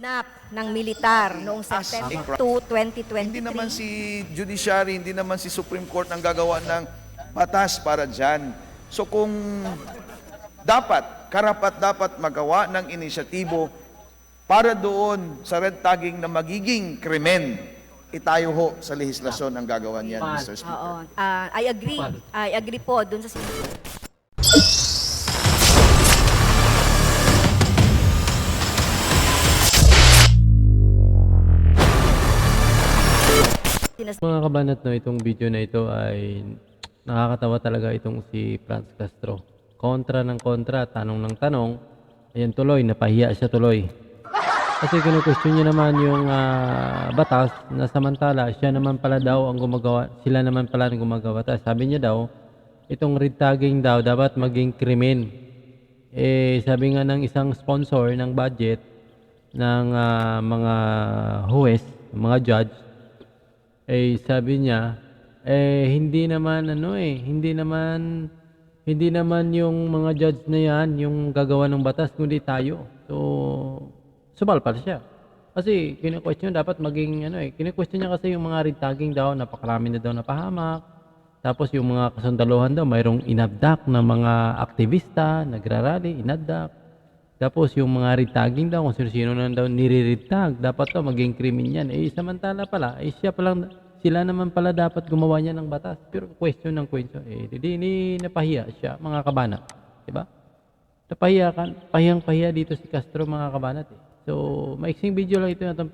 kinidnap ng militar noong September 2, 2023. Hindi naman si Judiciary, hindi naman si Supreme Court ang gagawa ng batas para dyan. So kung karapat-dapat magawa ng inisyatibo para doon sa red tagging na magiging krimen, itayo ho sa lehislasyon ang gagawa niyan, Mr. Speaker. Oo. I agree. I agree po dun sa Mga kabanat, no, itong video na ito ay nakakatawa talaga itong si Franz Castro. Kontra ng kontra, tanong ng tanong, ayan tuloy, napahiya siya tuloy. Kasi kinu-question niya naman yung batas na samantala siya naman pala daw ang gumagawa, sila naman pala ang gumagawa. Sabi niya daw, itong red tagging daw dapat maging krimen. Sabi nga ng isang sponsor ng budget ng mga huwes, mga judge, sabi niya, hindi naman yung mga judge na yan yung gagawa ng batas, kundi tayo. So, sumalpal siya. Kasi kinu-question dapat maging kinu-question niya kasi yung mga red tagging daw, napakarami na daw napahamak. Tapos yung mga kasundaluhan daw, mayroong inabdak na mga aktivista, nagrarally, inabdak. Tapos yung mga red tagging daw, kung sino-sino na daw nire-red tag, dapat daw maging krimen yan. Samantala pala, sila naman pala dapat gumawa niya ng batas. Pero question ng question, napahiya siya, mga kabanat. Diba? Pahiyang-pahiya dito si Castro, mga kabanat. So, maiksing video lang ito na itong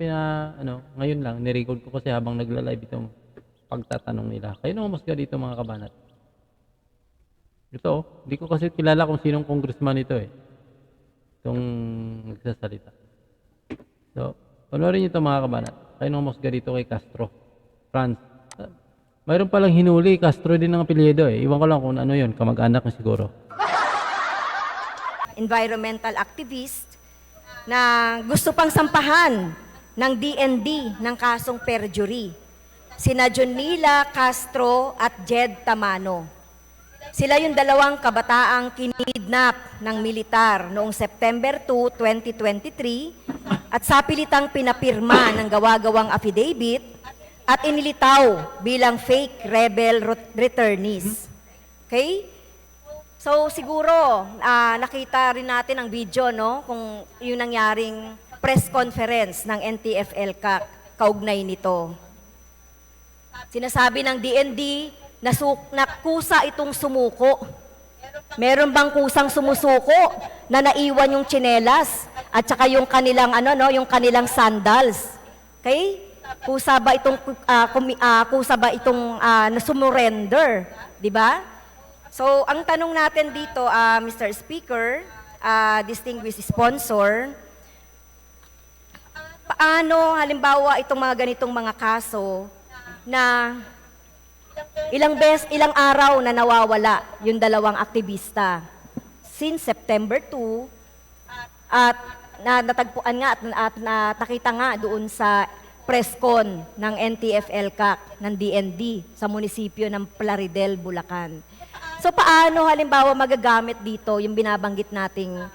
ngayon lang, nirecord ko kasi habang nagla-live itong pagtatanong nila. Kayo nang umusga dito, mga kabanat. Ito, hindi ko kasi kilala kung sinong congressman ito itong nagsasalita. So, panoorin niyo ito, mga kabanat. Kayo nang umusga dito kay Castro. Franz. Mayroon palang hinuli, Castro din ang apelyido Iwan ko lang kung ano yun, kamag-anak na siguro. Environmental activist na gusto pang sampahan ng DND ng kasong perjury. Sina Jonila Castro at Jed Tamano. Sila yung dalawang kabataang kinidnap ng militar noong September 2, 2023 at sapilitang pinapirma ng gawa-gawang affidavit at inilitaw bilang fake rebel returnees. Okay? So siguro nakita rin natin ang video kung yung nangyaring press conference ng NTF-ELCAC kaugnay nito. Sinasabi ng DND na kusa itong sumuko. Meron bang kusang sumusuko na naiwan yung tsinelas at saka yung kanilang yung kanilang sandals? Okay? Kusa ba itong na-surrender, 'di ba? So, ang tanong natin dito, Mr. Speaker, distinguished sponsor, paano halimbawa itong mga ganitong mga kaso na ilang araw na nawawala yung dalawang aktivista since September 2 at natagpuan nga at nakita nga doon sa press con ng NTF-ELCAC ng DND sa munisipyo ng Plaridel, Bulacan. So paano halimbawa magagamit dito yung binabanggit nating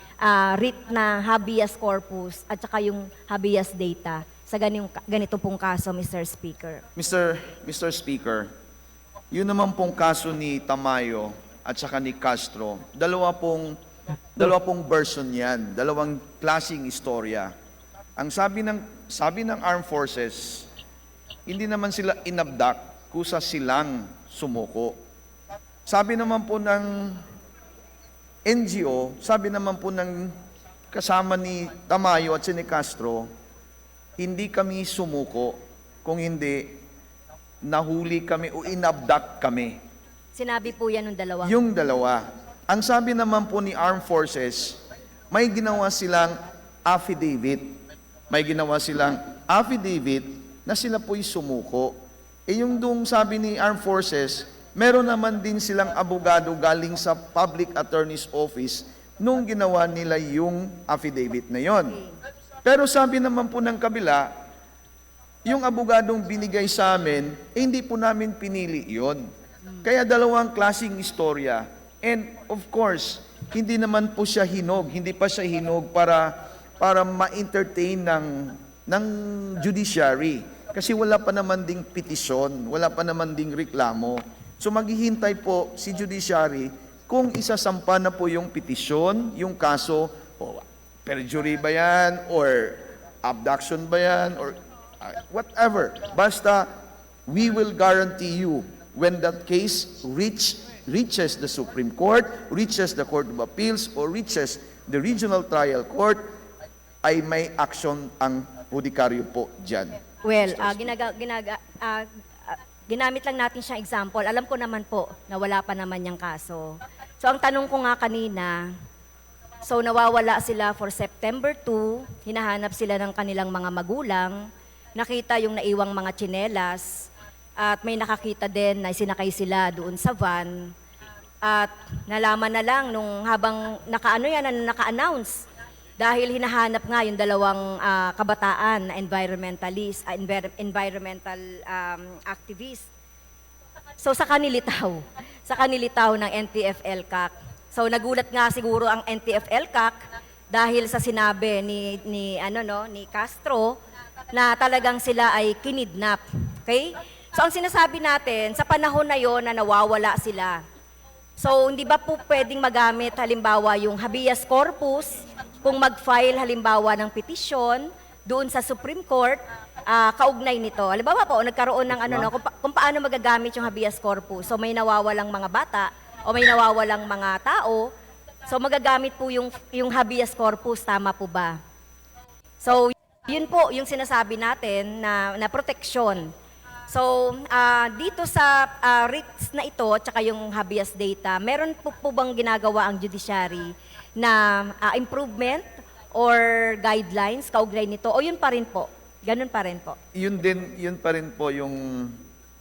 writ na habeas corpus at saka yung habeas data sa ganito pong kaso, Mr. Speaker? Mr. Speaker, yun naman pong kaso ni Tamayo at saka ni Castro, dalawa pong version yan, dalawang klaseng istorya. Ang sabi ng Armed Forces, hindi naman sila inabdak, kusa silang sumuko. Sabi naman po ng NGO, sabi naman po ng kasama ni Tamayo at si Castro, hindi kami sumuko, kung hindi nahuli kami o inabdak kami. Sinabi po yan ng dalawa? Yung dalawa. Ang sabi naman po ni Armed Forces, may ginawa silang affidavit. May ginawa silang affidavit na sila po'y sumuko. Yung doong sabi ni Armed Forces, meron naman din silang abogado galing sa Public Attorney's Office nung ginawa nila yung affidavit na yon. Pero sabi naman po ng kabila, yung abogadong binigay sa amin, hindi po namin pinili yon. Kaya dalawang klaseng istorya. And of course, hindi naman po siya hinog. Hindi pa siya hinog para para ma-entertain ng judiciary. Kasi wala pa naman ding petisyon, wala pa naman ding reklamo. So maghihintay po si judiciary kung isasampa na po yung petisyon, yung kaso, o perjury ba yan, or abduction ba yan, or whatever. Basta, we will guarantee you when that case reaches the Supreme Court, reaches the Court of Appeals, or reaches the Regional Trial Court, ay may action ang hudikaryo po dyan. Well, ginamit lang natin siyang example. Alam ko naman po na wala pa naman yung kaso. So ang tanong ko nga kanina, so nawawala sila for September 2, hinahanap sila ng kanilang mga magulang, nakita yung naiwang mga tsinelas, at may nakakita din na sinakay sila doon sa van. At nalaman na lang nung habang naka-announce, dahil hinahanap nga yung dalawang kabataan na environmentalist, environmental activist. So sa kanilitaw ng NTF-ELCAC. So nagulat nga siguro ang NTF-ELCAC dahil sa sinabi ni Castro na talagang sila ay kinidnap. Okay? So ang sinasabi natin, sa panahon na yon na nawawala sila, so hindi ba po pwedeng magamit halimbawa yung habeas corpus kung mag-file halimbawa ng petisyon doon sa Supreme Court, kaugnay nito. Halimbawa po, nagkaroon ng kung paano magagamit yung habeas corpus. So may nawawalang mga bata o may nawawalang mga tao, so magagamit po yung habeas corpus, tama po ba? So yun po yung sinasabi natin na proteksyon. So dito sa writs na ito, tsaka yung habeas data, meron po bang ginagawa ang judiciary na improvement or guidelines kaugnay nito, o yun pa rin po? Ganun pa rin po. Yun pa rin po yung,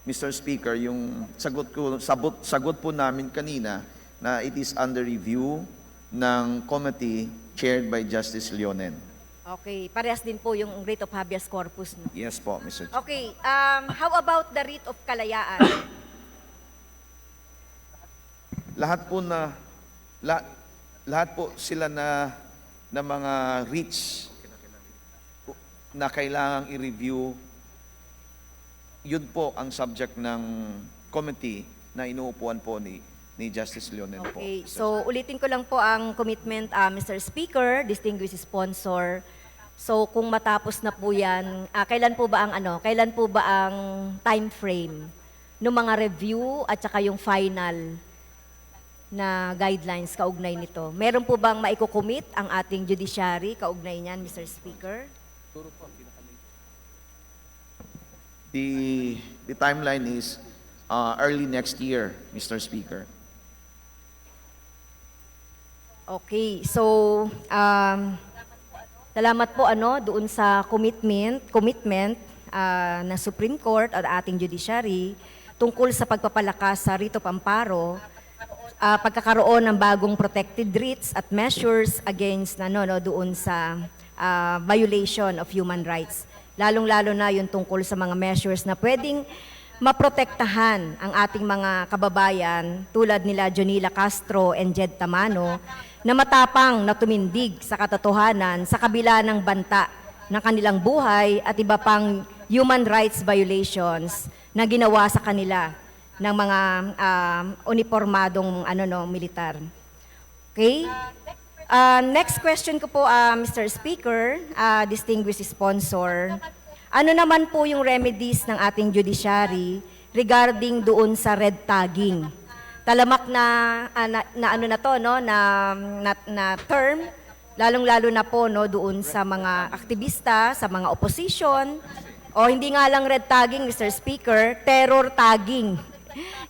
Mr. Speaker, yung sagot po namin kanina na it is under review ng committee chaired by Justice Leonen. Okay, parehas din po yung writ of habeas corpus. No? Yes po, Mr. Chair. Okay, how about the writ of kalayaan? Lahat po sila na mga writs na kailangang i-review, yun po ang subject ng committee na inuupuan po ni Justice Leonen po. Okay, so ulitin ko lang po ang commitment, Mr. Speaker, distinguished sponsor. So kung matapos na po yan, kailan po ba ang time frame ng mga review at saka yung final na guidelines kaugnay nito? Meron po bang maiko-commit ang ating judiciary kaugnay niyan, Mr. Speaker? The timeline is early next year, Mr. Speaker. Okay, so salamat po doon sa commitment na Supreme Court at ating judiciary tungkol sa pagpapalakas sa writ of amparo, pagkakaroon ng bagong protected writs at measures against doon sa violation of human rights. Lalong-lalo na yung tungkol sa mga measures na pwedeng maprotektahan ang ating mga kababayan tulad nila Jonila Castro and Jed Tamano na matapang na tumindig sa katotohanan sa kabila ng banta ng kanilang buhay at iba pang human rights violations na ginawa sa kanila ng mga uniformadong militar. Okay? Next question ko po, Mr. Speaker, distinguished sponsor. Ano naman po yung remedies ng ating judiciary regarding doon sa red tagging? Talamak na term, lalong-lalo na po doon sa mga aktivista, sa mga opposition, o hindi nga lang red tagging, Mr. Speaker, terror tagging.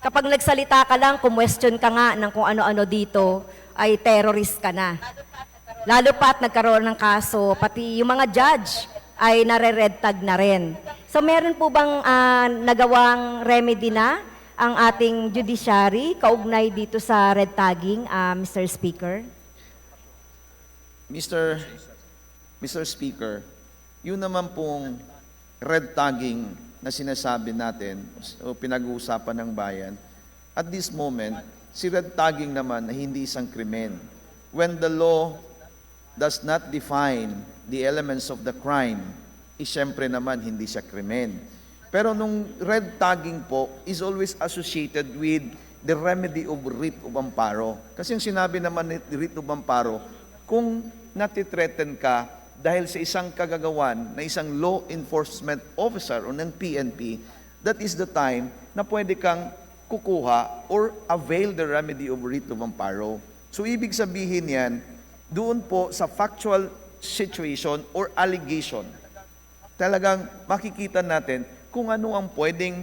Kapag nagsalita ka lang, kumwestiyon ka nga ng kung ano-ano dito, ay terrorist ka na. Lalo pa't nagkaroon ng kaso, pati yung mga judge ay nare-red tag na rin. So meron po bang nagawang remedy na ang ating judiciary kaugnay dito sa red tagging, Mr. Speaker? Mr. Speaker, yun naman pong red tagging na sinasabi natin o pinag-uusapan ng bayan, at this moment, si red tagging naman na hindi isang krimen. When the law does not define the elements of the crime, siyempre naman hindi siya krimen. Pero nung red tagging po is always associated with the remedy of writ of amparo. Kasi yung sinabi naman ni writ of amparo, kung natitreaten ka dahil sa isang kagagawan na isang law enforcement officer o ng PNP, that is the time na pwede kang kukuha or avail the remedy of writ of amparo. So ibig sabihin yan, doon po sa factual situation or allegation, talagang makikita natin kung ano ang pwedeng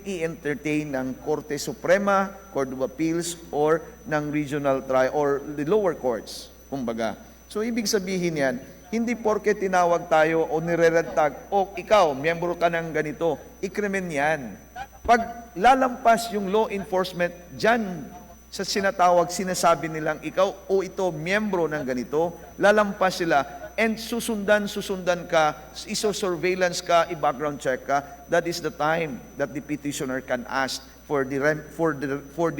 i-entertain ng Korte Suprema, Court of Appeals, or ng regional trial, or the lower courts, kumbaga. So, ibig sabihin yan, hindi porke tinawag tayo o nire-red tag, o ikaw, miyembro ka ng ganito, ikrimen yan. Pag lalampas yung law enforcement, dyan sa sinatawag, sinasabi nilang ikaw o ito, miyembro ng ganito, lalampas sila, and susundan ka, iso-surveillance ka, i-background check ka, that is the time that the petitioner can ask for the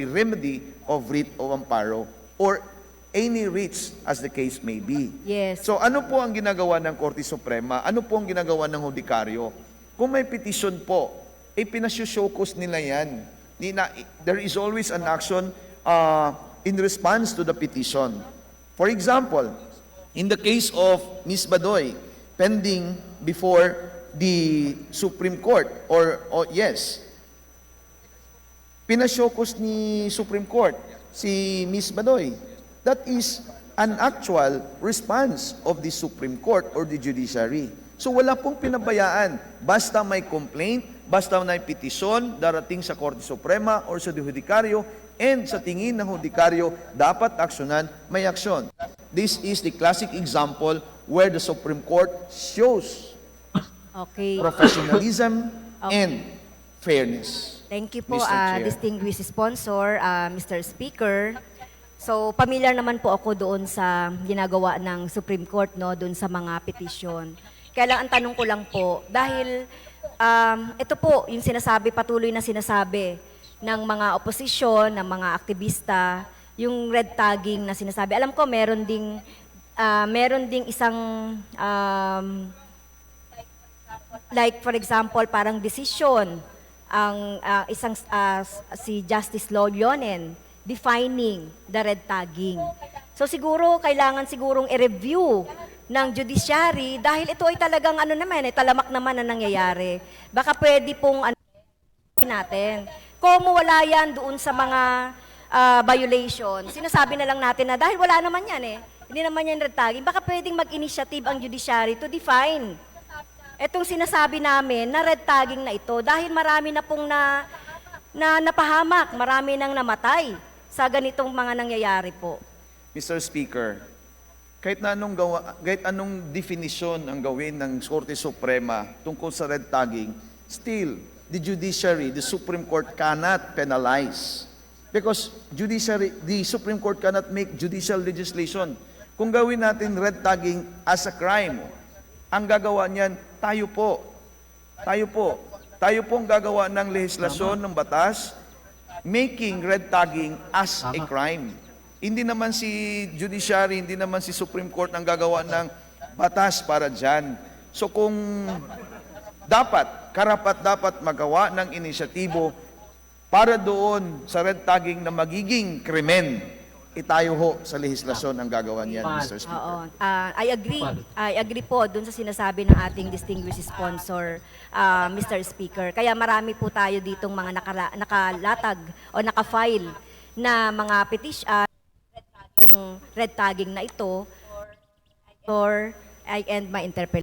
remedy of writ of amparo or any writs as the case may be. Yes. So ano po ang ginagawa ng Korte Suprema? Ano po ang ginagawa ng Hudikaryo? Kung may petition po, pinasusyokos nila yan. There is always an action in response to the petition. For example, in the case of Ms. Badoy, pending before the Supreme Court, pinasyokos ni Supreme Court si Ms. Badoy. That is an actual response of the Supreme Court or the judiciary. So wala pong pinabayaan. Basta may complaint, basta may petisyon darating sa Korte Suprema or sa Hudikaryo, and sa tingin ng Hudikaryo, dapat aksyonan, may aksyon. This is the classic example where the Supreme Court shows Okay. professionalism and fairness. Thank you po, Mr. Chair. distinguished sponsor, Mr. Speaker. So, familiar naman po ako doon sa ginagawa ng Supreme Court, no, doon sa mga petisyon. Kaya lang, ang tanong ko lang po, dahil ito po, yung patuloy na sinasabi ng mga oposisyon, ng mga aktivista, yung red tagging na sinasabi. Alam ko, meron ding isang, like for example, parang decision, ang si Justice Loyonen, defining the red tagging. So siguro, kailangan sigurong i-review ng judiciary dahil ito ay talagang talamak naman na nangyayari. Baka pwede pong natin. Kung wala yan doon sa mga violation, sinasabi na lang natin na dahil wala naman yan hindi naman yan red tagging, baka pwedeng mag-initiative ang judiciary to define etong sinasabi namin na red tagging na ito dahil marami na pong napahamak, marami nang namatay sa ganitong mga nangyayari po. Mr. Speaker, kahit anong definition ang gawin ng Korte Suprema tungkol sa red tagging, still, the judiciary, the Supreme Court cannot penalize. Because the Supreme Court cannot make judicial legislation. Kung gawin natin red tagging as a crime, ang gagawa niyan, tayo po. Tayo po ang gagawa ng legislasyon, ng batas, making red tagging as a crime. Hindi naman si judiciary, hindi naman si Supreme Court ang gagawa ng batas para dyan. So kung karapat-dapat magawa ng inisyatibo para doon sa red tagging na magiging krimen, itayo ho sa legislasyon ang gagawa niyan, Mr. Speaker. Oo. I agree. I agree po dun sa sinasabi ng ating distinguished sponsor, Mr. Speaker. Kaya marami po tayo ditong mga nakalatag o nakafile na mga petition, red tagging na ito, or I end my interpretation.